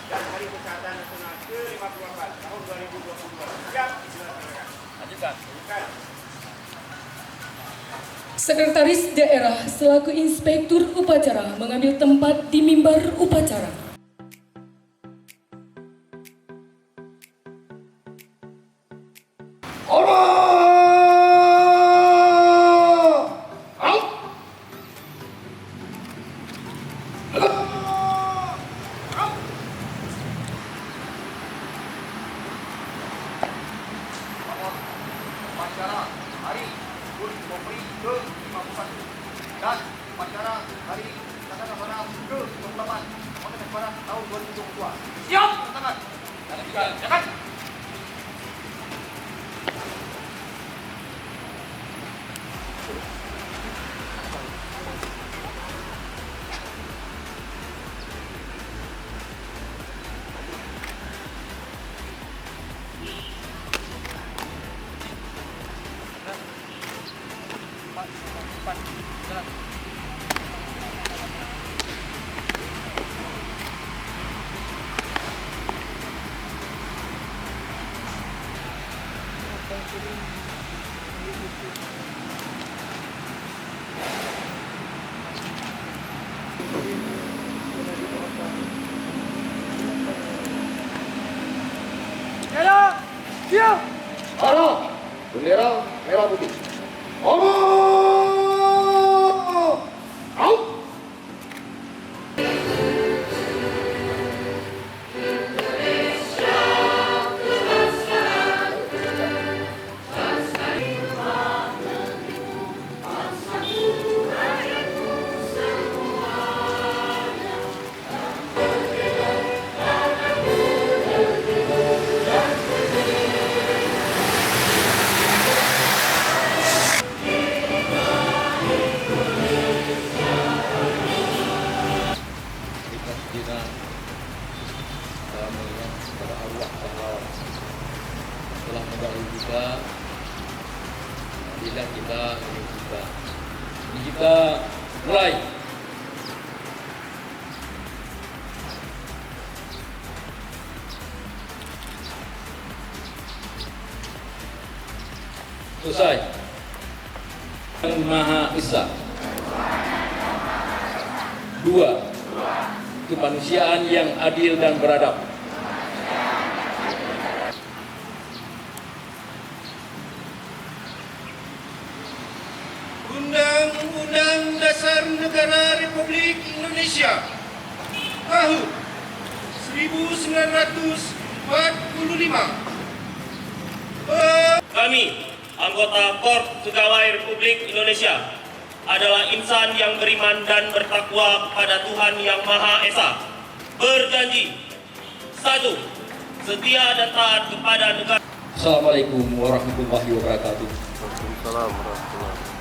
dan Hari Kesehatan Nasional ke-54 tahun 2022. Siap? Silakan. Lanjutkan. Sekretaris Daerah selaku Inspektur Upacara mengambil tempat di mimbar upacara. Upacara Hari HUT Polri ke-54 dan upacara Hari Kesehatan Nasional ke-58 tahun 2022. Siap! Tangan. Silakan. Siap. Arah bendera merah putih. Arah out. Kita melihat kepada Allah Taala telah mendahului kita, bila kita ingin kita. Ini kita mulai. Selesai. Yang Maha Esa. 2. Kemanusiaan yang adil dan beradab. Undang-Undang Dasar Negara Republik Indonesia tahun 1945. Kami, anggota Korps Pegawai Republik Indonesia, adalah insan yang beriman dan bertakwa kepada Tuhan Yang Maha Esa. Berjanji, 1. Setia dan taat kepada negara. Assalamualaikum warahmatullahi wabarakatuh. Waalaikumsalam warahmatullahi wabarakatuh.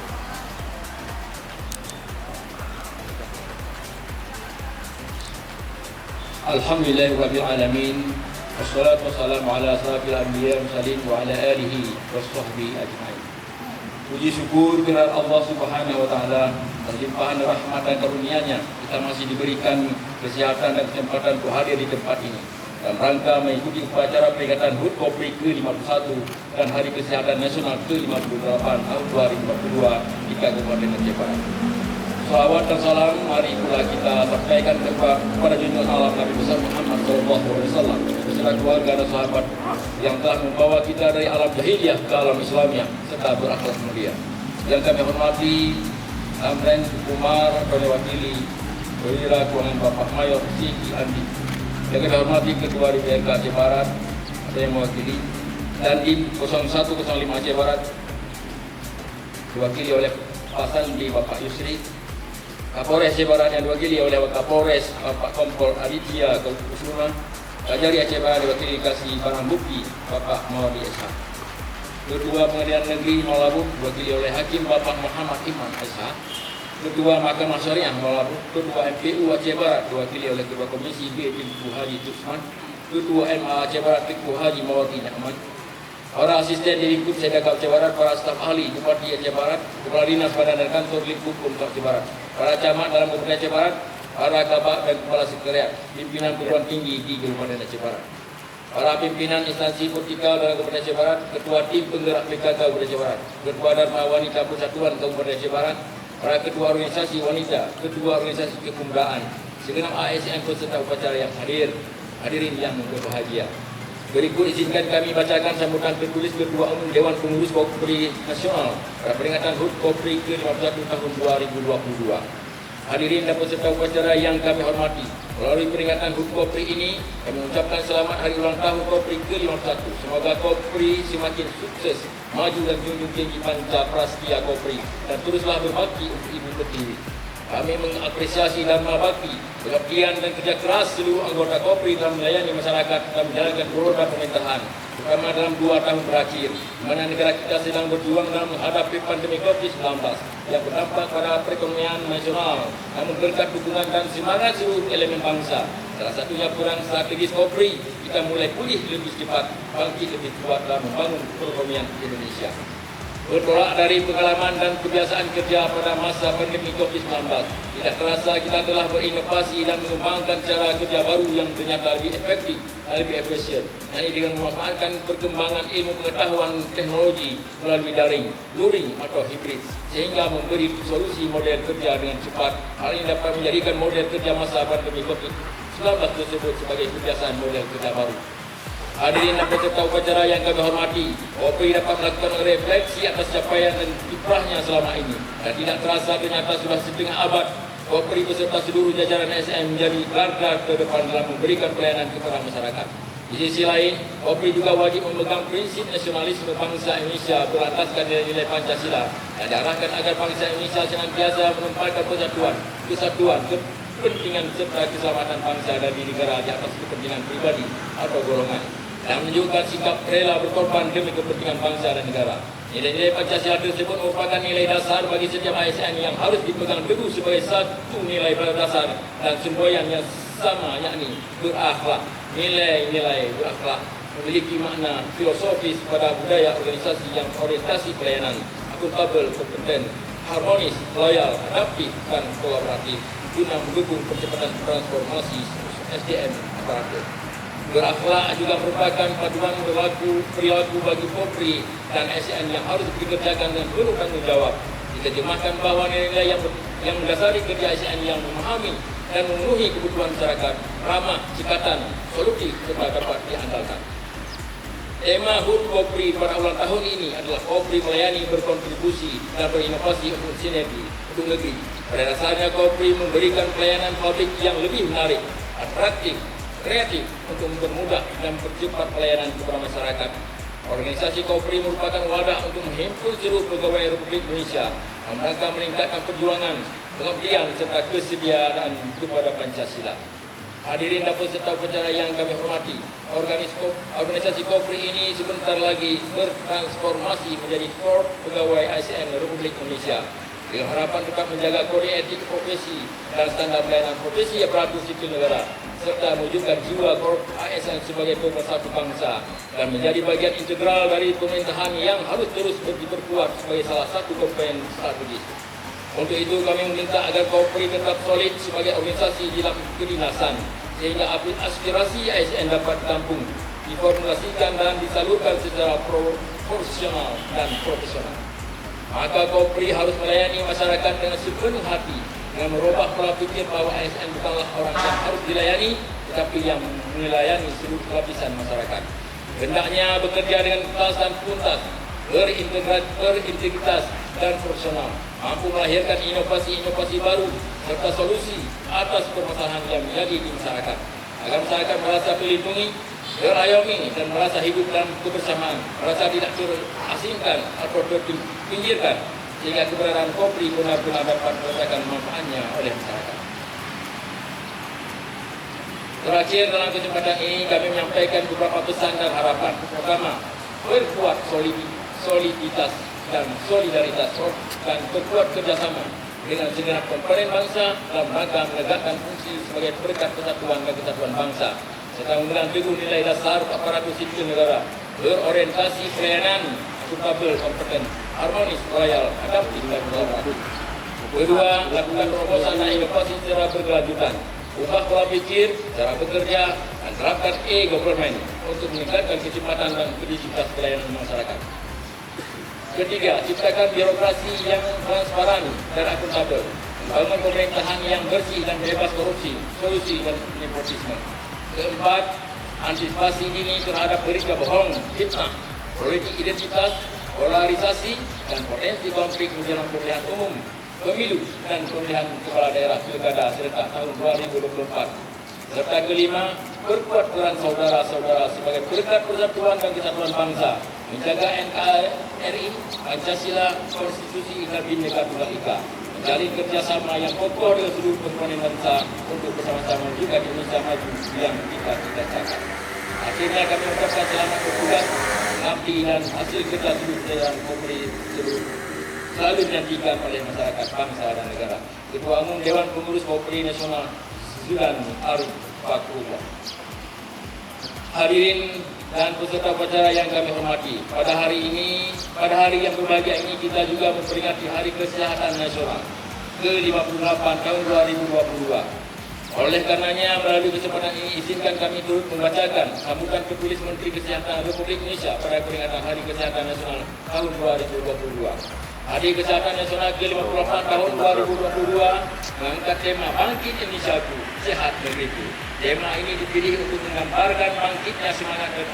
Alhamdulillahirabbil alamin. Wassalatu wassalamu ala asrafil anbiya wal mursalin wa ala alihi washabbihi ajmain. Puji syukur kepada Allah Subhanahu wa taala atas limpahan rahmat dan karunia-Nya kita masih diberikan kesehatan dan kesempatan untuk hadir di tempat ini dalam rangka mengikuti upacara peringatan HUT Polri ke-51 dan Hari Kesehatan Nasional ke-58 tahun 2022 di Kabupaten Aceh Barat. Salawat dan salam mari pula kita sampaikan kepada junjungan alam Nabi besar Muhammad SAW beserta keluarga dan sahabat yang telah membawa kita dari alam jahiliyah ke alam Islamiyah serta berakhlak mulia. Yang kami hormati Amren Umar dan wakili Perwira Keuangan Bapak Mayor Siki Andi. Yang kami hormati Ketua DPRK Aceh Barat, ada yang mewakili, dan Dim 0105 Aceh Barat diwakili oleh Pak Sandi Bapak Yusri, Kapolres Aceh Barat yang diwakili oleh Kapolres Bapak Kompol Aditya Kusuma, Kajari Aceh Barat diwakili Kasih Barang Bukti Bapak Maudi Esa, Ketua Pengadilan Negeri Malabo diwakili oleh Hakim Bapak Muhammad Iman Esa, Ketua Mahkamah Syariah Malabo, Ketua MPU Aceh Barat diwakili oleh Ketua Komisi B Tunku Haji Tusman, Ketua MA Aceh Barat Tunku Haji Mawati Nyaman, para asisten di lingkup Sedekap Aceh Barat, para staf ahli Bupati Aceh Barat, Kepala Dinas Badan dan Kantor Lingkup Hukum Aceh Barat, para camat dalam Kabupaten Aceh Barat, para kabak dan kepala sekretariat, pimpinan perguruan tinggi di Kabupaten Aceh Barat, para pimpinan instansi vertikal dalam Kabupaten Aceh Barat, ketua tim penggerak PKK Kabupaten Aceh Barat, ketua Dharma Wanita Persatuan Kabupaten Aceh Barat, para ketua organisasi wanita, ketua organisasi kepemudaan, segenap ASN peserta upacara yang hadir, hadirin yang berbahagia. Berikut izinkan kami bacakan sambutan tertulis Ketua Umum Dewan Pengurus Kopri Nasional pada peringatan HUT Kopri ke-51 tahun 2022. Hadirin dan peserta upacara yang kami hormati, melalui peringatan HUT Kopri ini, kami mengucapkan selamat hari ulang tahun Kopri ke-51. Semoga Kopri semakin sukses, maju dan junjung tinggi panca prastia Kopri, dan teruslah berbakti untuk Ibu Pertiwi. Kami mengapresiasi Dharma Bakti, pengabdian dan kerja keras seluruh anggota Kopri dalam melayani masyarakat dan menjalankan roda pemerintahan, terutama dalam 2 tahun terakhir, di mana negara kita sedang berjuang dalam menghadapi pandemi COVID-19 yang berdampak pada perekonomian nasional. Namun berkat dukungan dan semangat seluruh elemen bangsa, salah satunya peran strategis Kopri, kita mulai pulih lebih cepat, bangkit lebih kuat dalam membangun perekonomian Indonesia. Bertolak dari pengalaman dan kebiasaan kerja pada masa pandemi COVID-19, tidak terasa kita telah berinovasi dan mengembangkan cara kerja baru yang ternyata lebih efektif dan lebih efisien. Ini dengan memanfaatkan perkembangan ilmu pengetahuan teknologi melalui daring, luring atau hibrid, sehingga memberi solusi model kerja dengan cepat. Hal ini dapat menjadikan model kerja masa pandemi COVID-19 tersebut sebagai kebiasaan model kerja baru. Hadirin dan peserta upacara yang kami hormati, Kopri dapat melakukan refleksi atas capaian dan kiprahnya selama ini, dan tidak terasa ternyata sudah setengah abad Kopri beserta seluruh jajaran SM menjadi garda terdepan dalam memberikan pelayanan kepada masyarakat. Di sisi lain, Kopri juga wajib memegang prinsip nasionalisme bangsa Indonesia berataskan nilai-nilai Pancasila, dan diarahkan agar bangsa Indonesia senantiasa menempatkan persatuan, kesatuan, kepentingan serta keselamatan bangsa dan negara di atas kepentingan pribadi atau golongan, dan menunjukkan sikap rela berkorban demi kepentingan bangsa dan negara. Nilai-nilai Pancasila tersebut merupakan nilai dasar bagi setiap ASN yang harus dipegang teguh sebagai satu nilai dasar dan semboyan yang sama, yakni berakhlak. Nilai-nilai berakhlak memiliki makna filosofis pada budaya organisasi yang orientasi pelayanan, akuntabel, kompeten, harmonis, loyal, adaptif, dan kolaboratif guna mendukung percepatan transformasi SDM aparatur. Berakhlak juga merupakan paduan perilaku bagi Kopri dan ASN yang harus dikerjakan dengan penuh tanggung jawab. Diterjemahkan bahwa nilai-nilai yang mendasari kerja ASN yang memahami dan memenuhi kebutuhan masyarakat, ramah, cekatan, solutif, serta dapat diandalkan. Tema HUT Kopri pada ulang tahun ini adalah Kopri melayani, berkontribusi, dan berinovasi untuk sinergi untuk negeri. Pada dasarnya Kopri memberikan pelayanan publik yang lebih menarik, atraktif, kreatif untuk mempermudah dan mempercepat pelayanan kepada masyarakat. Organisasi Kopri merupakan wadah untuk menghimpun seluruh pegawai Republik Indonesia dalam rangka meningkatkan perjuangan, pengabdian serta kesediaan kepada Pancasila. Hadirin dan peserta upacara yang kami hormati, organisasi Kopri ini sebentar lagi bertransformasi menjadi Korps Pegawai ASN Republik Indonesia dengan harapan tetap menjaga kode etik profesi dan standar pelayanan profesi aparatur sipil negara, serta mewujudkan jiwa Korps ASN sebagai pemersatu bangsa dan menjadi bagian integral dari pemerintahan yang harus terus diperkuat sebagai salah satu komponen strategis. Untuk itu kami meminta agar Kopri tetap solid sebagai organisasi di dalam kedinasan, sehingga aspirasi ASN dapat ditampung, diformulasikan dan disalurkan secara proporsional dan profesional. Maka Kopri harus melayani masyarakat dengan sepenuh hati, dengan merubah pola pikir bahwa ASN bukanlah orang yang harus dilayani, tetapi yang melayani seluruh lapisan masyarakat. Hendaknya bekerja dengan tuntas dan tuntas, berintegritas dan profesional, mampu melahirkan inovasi-inovasi baru serta solusi atas permasalahan yang menjadi di masyarakat, agar masyarakat merasa terlindungi, terayomi, dan merasa hidup dalam kebersamaan, merasa tidak terasingkan atau terpinggirkan, sehingga keberadaan Kopri benar-benar dapat merasakan manfaatnya oleh masyarakat. Terakhir, dalam kesempatan ini kami menyampaikan beberapa pesan dan harapan. Pertama, berkuat soliditas dan solidaritas dan berkuat kerjasama dengan segenap komponen bangsa dalam rangka menegakkan fungsi sebagai perekat persatuan dan kesatuan bangsa, serta memegang teguh nilai dasar aparatur sipil negara, berorientasi pelayanan, akuntabel, kompeten, harmonis, loyal, adaptif, dan kolaboratif. Kedua, lakukan terobosan dan inovasi secara berkelanjutan. Ubah pola pikir, cara bekerja, dan terapkan e-government untuk meningkatkan kecepatan dan kredibilitas pelayanan masyarakat. Ketiga, ciptakan birokrasi yang transparan dan akuntabel. Membangun pemerintahan yang bersih dan bebas korupsi, solusi dan nepotisme. Keempat, antisipasi dini terhadap berita bohong, fitnah, politik identitas, polarisasi, dan potensi konflik menjelang pemilihan umum, pemilu, dan pemilihan kepala daerah pilkada serentak tahun 2024. Serta kelima, perkuat peran saudara-saudara sebagai perekat persatuan dan kesatuan bangsa, menjaga NKRI, Pancasila, Konstitusi dan Bhinneka Tunggal Ika, menjalin kerjasama yang kokoh dengan seluruh komponen bangsa untuk bersama-sama juga Indonesia maju yang kita cita-citakan. Akhirnya kami ucapkan selamat bertugas, mengabdi dan hasil kerja seluruh jajaran Polri selalu dinantikan oleh masyarakat, bangsa dan negara. Ketua Umum Dewan Pengurus Polri Nasional Zudan Arif Fakrullah. Hadirin dan peserta upacara yang kami hormati, pada hari yang berbahagia ini kita juga memperingati Hari Kesehatan Nasional ke-58 tahun 2022. Oleh karenanya, melalui kesempatan ini izinkan kami turut membacakan sambutan tertulis Menteri Kesehatan Republik Indonesia pada peringatan Hari Kesehatan Nasional tahun 2022. Hari Kesehatan Nasional ke-58 tahun 2022 mengangkat tema Bangkit Indonesiaku, Sehat Negeriku. Tema ini dipilih untuk menggambarkan bangkitnya semangat dan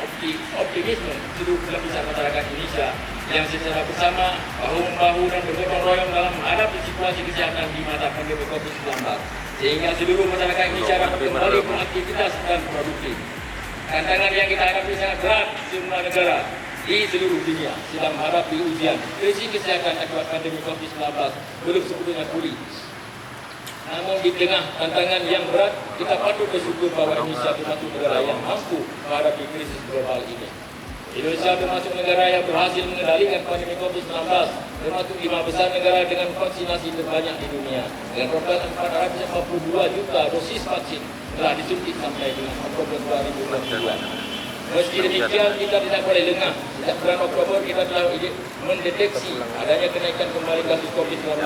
optimisme seluruh lapisan masyarakat Indonesia yang secara bersama bahu-membahu dan bergotong royong dalam menghadapi situasi kesehatan di masa pandemi COVID-19, sehingga seluruh masyarakat Indonesia dapat kembali beraktivitas dan produktif. Tantangan yang kita hadapi sangat berat. Semua negara di seluruh dunia sedang menghadapi ujian krisis kesehatan akibat pandemi COVID-19 belum sepenuhnya pulih. Namun di tengah tantangan yang berat, kita patut bersyukur bahwa Indonesia termasuk negara yang mampu menghadapi krisis global ini. Indonesia termasuk negara yang berhasil mengendalikan pandemi COVID-19, termasuk 5 besar negara dengan vaksinasi terbanyak di dunia. Dengan total 442 juta dosis vaksin telah disuntik sampai dengan Oktober 2022. Meski demikian, kita tidak boleh lengah. Sejak bulan Oktober kita telah mendeteksi adanya kenaikan kembali kasus COVID-19.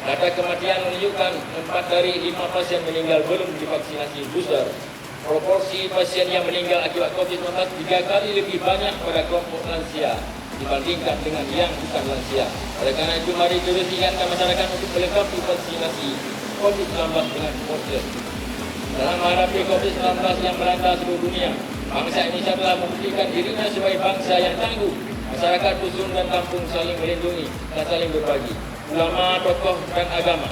Data kematian menunjukkan 4 dari 5 pasien meninggal belum divaksinasi booster. Proporsi pasien yang meninggal akibat COVID-19 3 kali lebih banyak pada kelompok lansia dibandingkan dengan yang bukan lansia. Oleh karena itu, mari terus ingatkan masyarakat untuk melengkapi vaksinasi COVID-19 dengan booster. Dalam menghadapi COVID-19 yang melanda seluruh dunia, bangsa Indonesia telah membuktikan dirinya sebagai bangsa yang tangguh. Masyarakat dusun dan kampung saling melindungi dan saling berbagi. Ulama, tokoh dan agama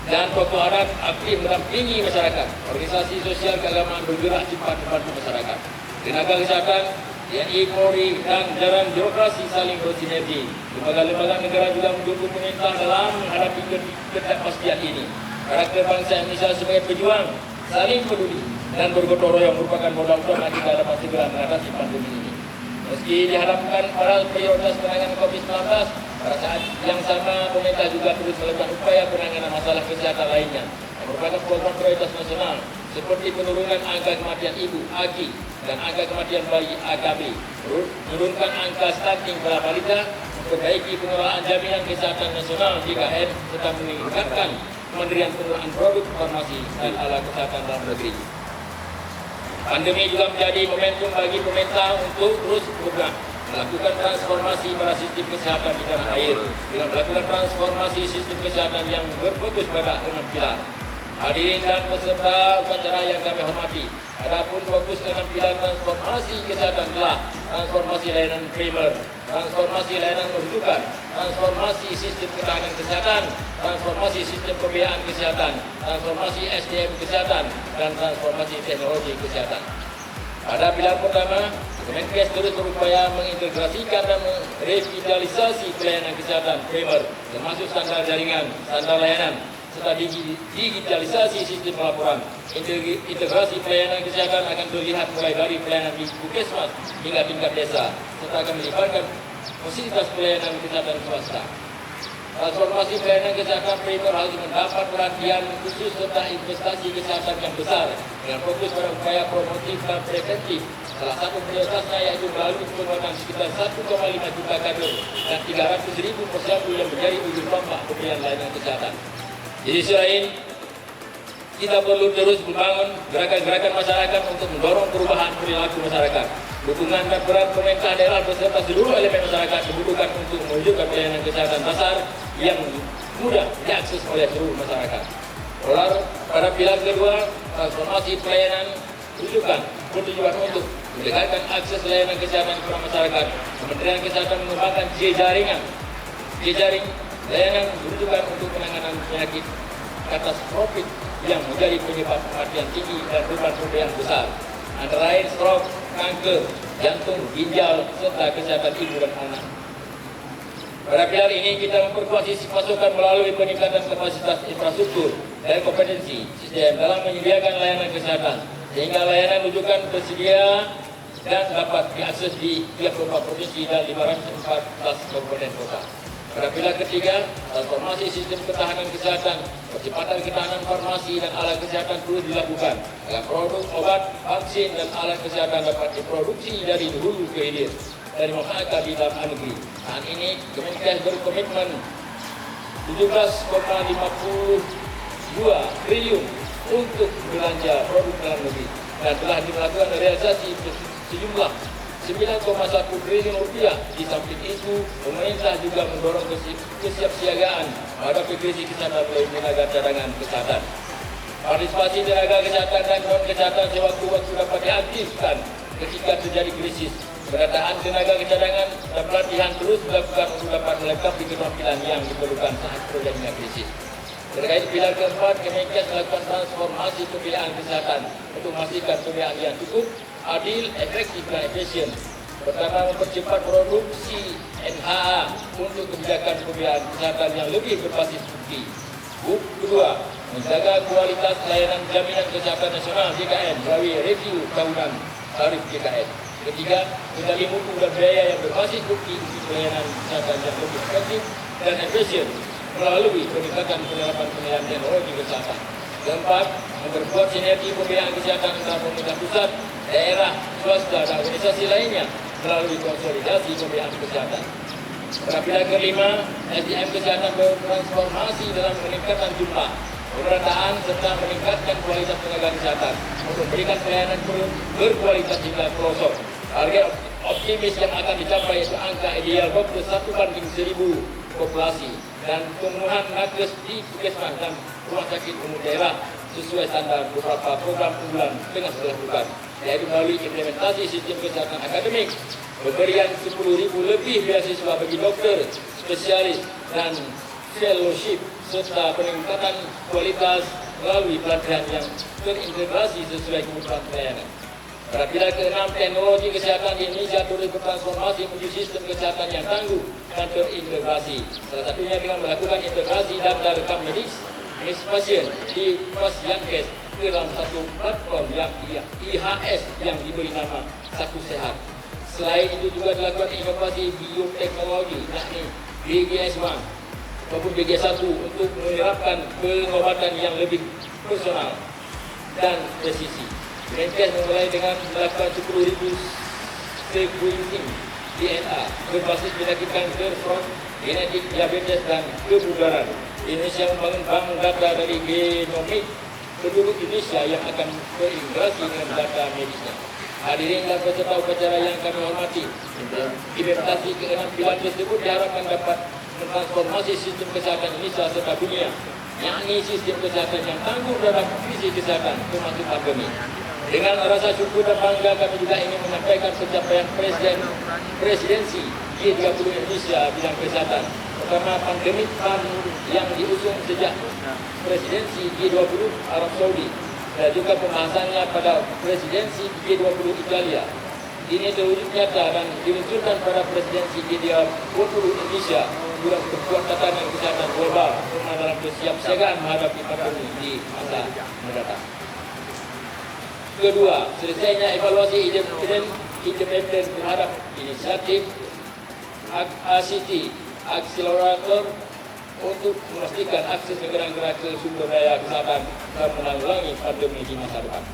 dan tokoh adat aktif mendampingi masyarakat. Organisasi sosial keagamaan bergerak cepat membantu masyarakat. Tenaga kesehatan, TNI, Polri dan jajaran birokrasi saling bersinergi. Lembaga-lembaga negara juga mendukung pemerintah dalam menghadapi ketidakpastian ini. Karakter bangsa Indonesia sebagai pejuang, saling peduli dan bergotong royong merupakan modal utama kita dapat segera mengatasi pandemi ini. Meski dihadapkan pada prioritas penanganan COVID-19, pada saat yang sama pemerintah juga terus melakukan upaya penanganan masalah kesehatan lainnya yang merupakan program prioritas nasional seperti penurunan angka kematian ibu (AKI) dan angka kematian bayi (AKB), menurunkan angka stunting pada balita, memperbaiki pengelolaan jaminan kesehatan nasional (JKN) serta meningkatkan Kementerian Pengelolaan Produk Farmasi dan Alat Kesehatan dalam negeri. Pandemi juga menjadi momentum bagi pemerintah untuk terus bergerak melakukan transformasi pada sistem kesehatan di tanah air dengan melakukan transformasi sistem kesehatan yang berfokus pada 6 pilar. Hadirin dan peserta upacara yang kami hormati, adapun fokus 6 pilar transformasi kesehatan adalah transformasi layanan primer, transformasi layanan rujukan, transformasi sistem ketahanan kesehatan, transformasi sistem pembiayaan kesehatan, transformasi SDM kesehatan, dan transformasi teknologi kesehatan. Pada pilar pertama, Kemenkes terus berupaya mengintegrasikan dan merevitalisasi pelayanan kesehatan primer, termasuk standar jaringan, standar layanan, serta digitalisasi sistem pelaporan. Integrasi pelayanan kesehatan akan terlihat mulai dari pelayanan di Puskesmas hingga tingkat desa, serta akan melibatkan fasilitas pelayanan kesehatan swasta. Transformasi pelayanan kesehatan primer harus mendapat perhatian khusus serta investasi kesehatan yang besar dengan fokus pada upaya promotif dan preventif. Salah satu prioritasnya yaitu melalui penguatan sekitar 1,5 juta kader dan 300.000 posyandu yang menjadi ujung tombak pemberian layanan kesehatan. Di sisi lain, kita perlu terus membangun gerakan-gerakan masyarakat untuk mendorong perubahan perilaku masyarakat. Dukungan dan peran pemerintah daerah beserta seluruh elemen masyarakat dibutuhkan untuk mewujudkan pelayanan kesehatan dasar yang mudah diakses oleh seluruh masyarakat. Pada pilar kedua, transformasi pelayanan rujukan bertujuan untuk mendekatkan akses layanan kesehatan kepada masyarakat. Kementerian Kesehatan mengembangkan jejaring layanan rujukan untuk penanganan penyakit katastrofik yang menjadi penyebab kematian tinggi dan beban pemberian besar, antara lain stroke, kanker, jantung, ginjal, serta kesehatan ibu dan anak. Pada pilar ini kita memperkuat sisi pasokan melalui peningkatan kapasitas infrastruktur dan kompetensi sistem dalam menyediakan layanan kesehatan, sehingga layanan rujukan tersedia dan dapat diakses di 34 provinsi dan 514 kabupaten kota. Pada pilar ketiga, transformasi sistem ketahanan kesehatan, percepatan ketahanan farmasi dan alat kesehatan terus dilakukan agar produk obat, vaksin dan alat kesehatan dapat diproduksi dari hulu ke hilir dari masyarakat di dalam negeri. Saat ini, Kemenkes berkomitmen 17,52 triliun untuk belanja produk dalam negeri dan telah dilakukan realisasi sejumlah 9,1 triliun rupiah. Di samping itu, pemerintah juga mendorong kesiapsiagaan menghadapi krisis kesehatan melalui tenaga cadangan kesehatan. Partisipasi tenaga kesehatan dan non kesehatan sewaktu-waktu dapat diaktifkan ketika terjadi krisis. Pendataan tenaga cadangan dan pelatihan terus dilakukan untuk dapat melengkapi keterampilan yang diperlukan saat terjadinya krisis. Terkait pilar keempat, Kemenkes melakukan transformasi pembiayaan kesehatan untuk memastikan pembiayaan yang cukup, adil, efektif dan efisien. Pertama, mempercepat produksi NHA untuk kebijakan pembiayaan kesehatan yang lebih berbasis bukti. Kedua, menjaga kualitas layanan jaminan kesehatan nasional JKN melalui review tahunan tarif JKN. Ketiga, kendali mutu dan biaya yang berbasis bukti untuk pelayanan kesehatan yang lebih efektif dan efisien melalui peningkatan penerapan penilaian teknologi kesehatan. Keempat, memperkuat sinergi pembiayaan kesehatan antara pemerintah pusat, daerah, swasta dan organisasi lainnya melalui konsolidasi pembiayaan kesehatan. Pada pilar kelima, SDM kesehatan bertransformasi dalam meningkatkan jumlah, pemerataan serta meningkatkan kualitas tenaga kesehatan untuk memberikan pelayanan berkualitas hingga pelosok. Target optimis yang akan dicapai yaitu angka ideal dokter 1/1000 populasi dan pemenuhan nakes di puskesmas dan rumah sakit umum daerah sesuai standar beberapa program unggulan tengah dilakukan, yaitu melalui implementasi sistem kesehatan akademik, pemberian 10.000 lebih beasiswa bagi dokter, spesialis dan fellowship serta peningkatan kualitas melalui pelatihan yang terintegrasi sesuai kebutuhan pelayanan. Pada pilar ke-6, teknologi kesehatan di Indonesia terus bertransformasi menuju sistem kesehatan yang tangguh dan terintegrasi. Salah satunya dengan melakukan integrasi data rekam medis pasien di Pasyankes ke dalam satu platform yang IHS yang diberi nama Saku Sehat. Selain itu juga dilakukan inovasi bioteknologi yakni BGS1 maupun BGS1 untuk menerapkan pengobatan yang lebih personal dan presisi. Kemenkes memulai dengan melakukan 10.000 sequencing DNA berbasis penyakit kanker, stroke, genetik, diabetes dan kebugaran. Indonesia membangun bank data dari genomik penduduk Indonesia yang akan terintegrasi dengan data medisnya. Hadirin dan peserta upacara yang kami hormati, implementasi ke-6 pilar tersebut diharapkan dapat mentransformasi sistem kesehatan Indonesia serta dunia, yakni sistem kesehatan yang tangguh terhadap krisis kesehatan termasuk pandemi. Dengan rasa syukur dan bangga kami juga ingin menyampaikan pencapaian presidensi G20 Indonesia bidang kesehatan. Pertama, pandemic fund yang diusung sejak presidensi G20 Arab Saudi dan juga pembahasannya pada presidensi G20 Italia. Ini terwujud nyata dan diluncurkan pada presidensi G20 Indonesia guna memperkuat tatanan kesehatan global dalam kesiapsiagaan menghadapi pandemi di masa mendatang. Kedua, selesainya evaluasi independen terhadap inisiatif ACT Accelerator untuk memastikan akses negara-negara ke sumber daya kesehatan dan menanggulangi pandemi di masa depan.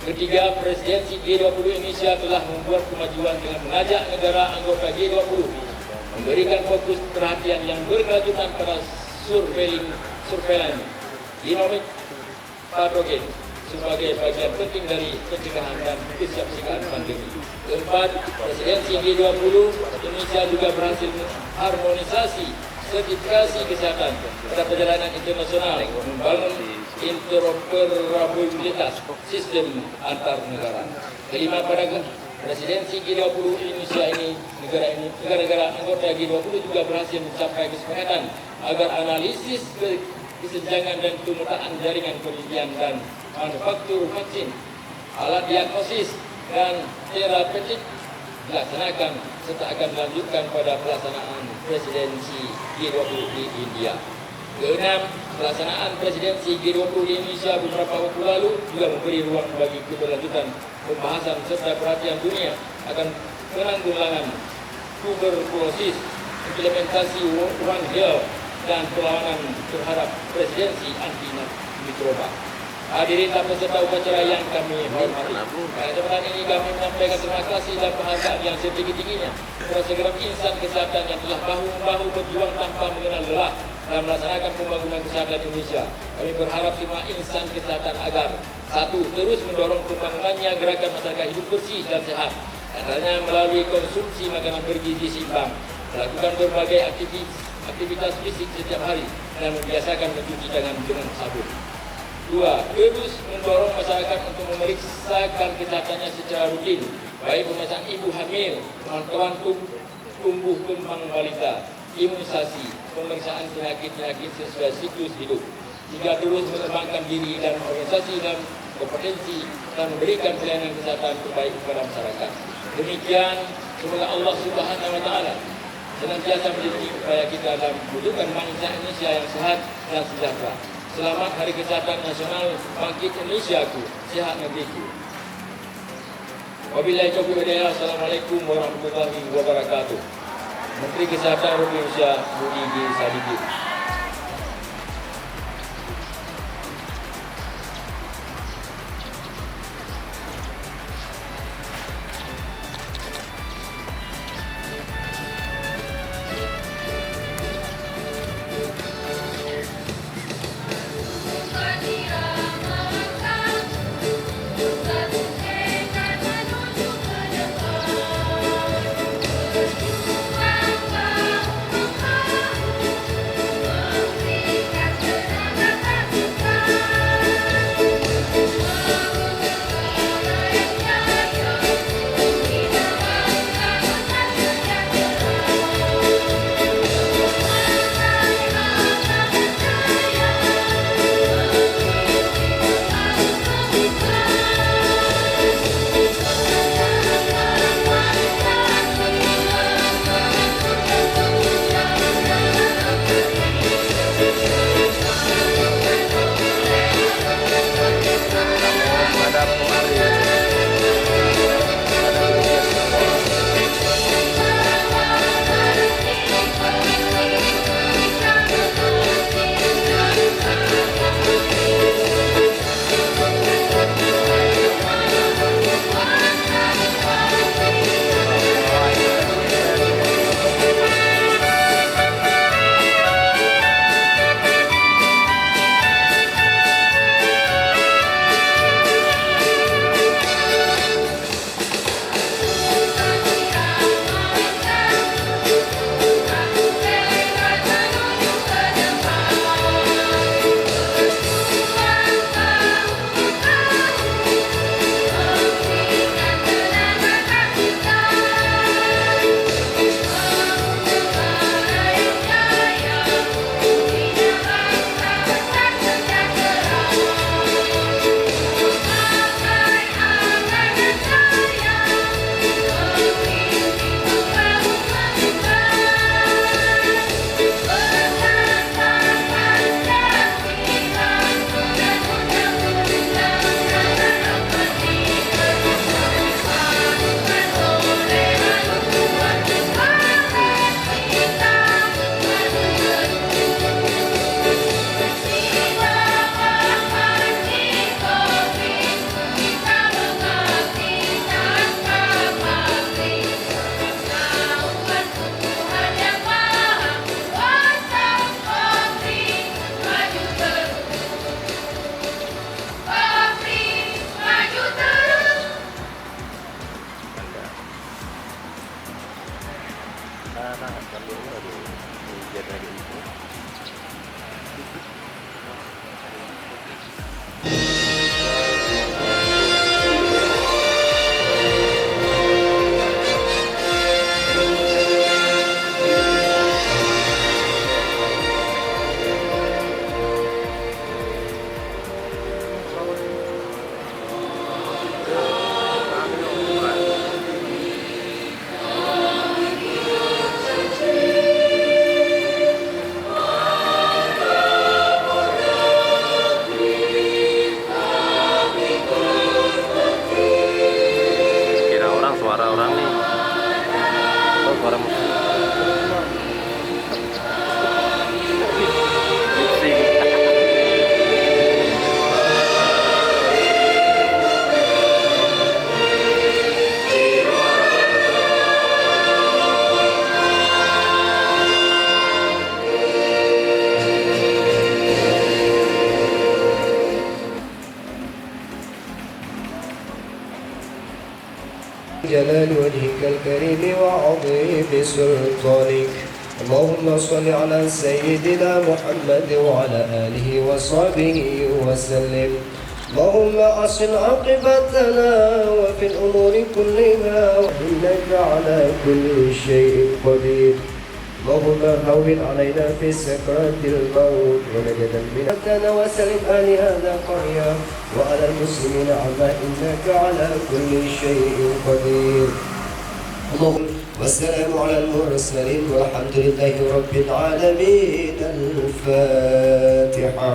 Ketiga, presidensi G20 Indonesia telah membuat kemajuan dengan mengajak negara anggota G20 memberikan fokus perhatian yang berkelanjutan pada surveillance genomic patogen sebagai bagian penting dari pencegahan dan kesiapsiagaan pandemi. Keempat, presidensi G20 Indonesia juga berhasil mengharmonisasi sertifikasi kesehatan pada perjalanan internasional, membangun interoperabilitas sistem antar negara. Kelima, pada presidensi G20 Indonesia ini, negara-negara anggota G20 juga berhasil mencapai kesepakatan agar analisis kesenjangan dan pemetaan jaringan penelitian dan manufaktur vaksin, alat diagnosis dan terapeutik dilaksanakan serta akan dilanjutkan pada pelaksanaan presidensi G20 di India. Keenam, pelaksanaan presidensi G20 di Indonesia beberapa waktu lalu juga memberi ruang bagi keberlanjutan pembahasan serta perhatian dunia akan penanggulangan tuberkulosis, implementasi One Health, dan perlawanan terhadap presidensi anti mikroba. Hadirin dan peserta upacara yang kami hormati, pada kesempatan ini kami menyampaikan terima kasih dan penghargaan yang setinggi-tingginya kepada segenap insan kesehatan yang telah bahu-membahu berjuang tanpa mengenal lelah dalam melaksanakan pembangunan kesehatan Indonesia. Kami berharap semua insan kesehatan agar satu, terus mendorong pembangunannya gerakan masyarakat hidup bersih dan sehat, caranya melalui konsumsi makanan bergizi seimbang, melakukan berbagai aktivitas fisik setiap hari, dan membiasakan mencuci tangan dengan sabun. Dua, terus mendorong masyarakat untuk memeriksakan kesehatannya secara rutin, baik pemeriksaan ibu hamil, pemantauan tumbuh kembang balita, imunisasi, pemeriksaan penyakit-penyakit sesuai siklus hidup. Tiga, terus mengembangkan diri dan organisasi dan kompetensi dan memberikan pelayanan kesehatan terbaik kepada masyarakat. Demikian, semoga Allah Subhanahu wa Ta'ala senantiasa melindungi upaya kita dalam mewujudkan bangsa Indonesia yang sehat dan sejahtera. Selamat Hari Kesehatan Nasional, bangkit Indonesiaku, sehat negeriku. Wabillahi taufiq wal hidayah. Assalamualaikum warahmatullahi wabarakatuh. Menteri Kesehatan Republik Indonesia Budi G. Sadikin. Kira orang suara orang nih. Oh, suara musik. جلال وجهك الكريم وعظيم سلطانك اللهم صل على سيدنا محمد وعلى آله وصحبه وسلم اللهم أحسن عاقبتنا وفي الأمور كلها وإنك على كل شيء قدير اللهم هون علينا في سكرات الموت ونجدا منك وسلم آل هذا القرية وعلى المسلمين عما إنك على كل شيء قدير اللهم والسلام على المرسلين والحمد لله رب العالمين. الفاتحة.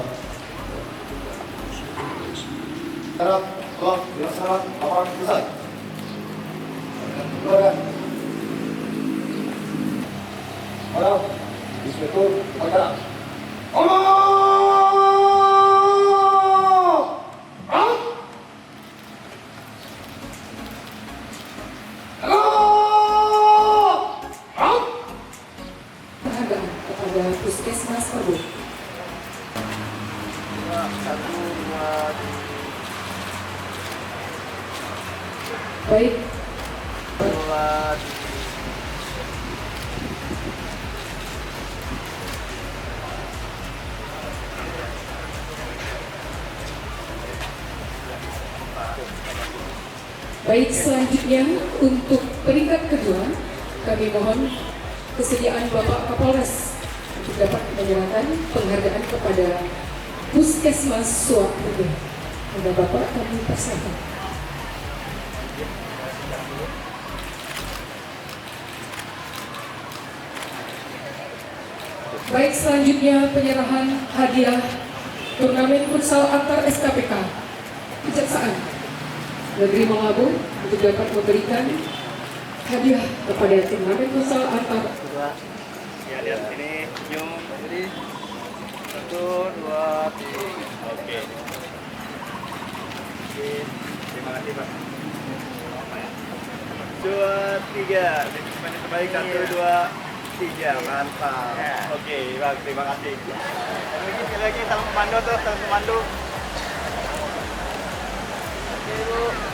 Penghargaan kepada Puskesmas Perbuk. Baik. Baik, selanjutnya untuk peringkat kedua, kami mohon kesediaan Bapak Kapolres untuk dapat menyerahkan penghargaan kepada Puskesmas Suak Perbuk. Ada Bapak kami persilakan. Baik, selanjutnya penyerahan hadiah turnamen futsal antar SKPK Kejaksaan Negeri Mengabung untuk dapat memberikan hadiah kepada turnamen futsal antar. Ya, lihat sini, senyum. Jadi, 1, 2, 3. Oke. Terima kasih, Pak. 2, 3. Yang terbaik 1, 2, 3. Mantap. Oke, Bang, terima kasih. Sekali lagi salam komando tuh, salam komando. Oke, Bu.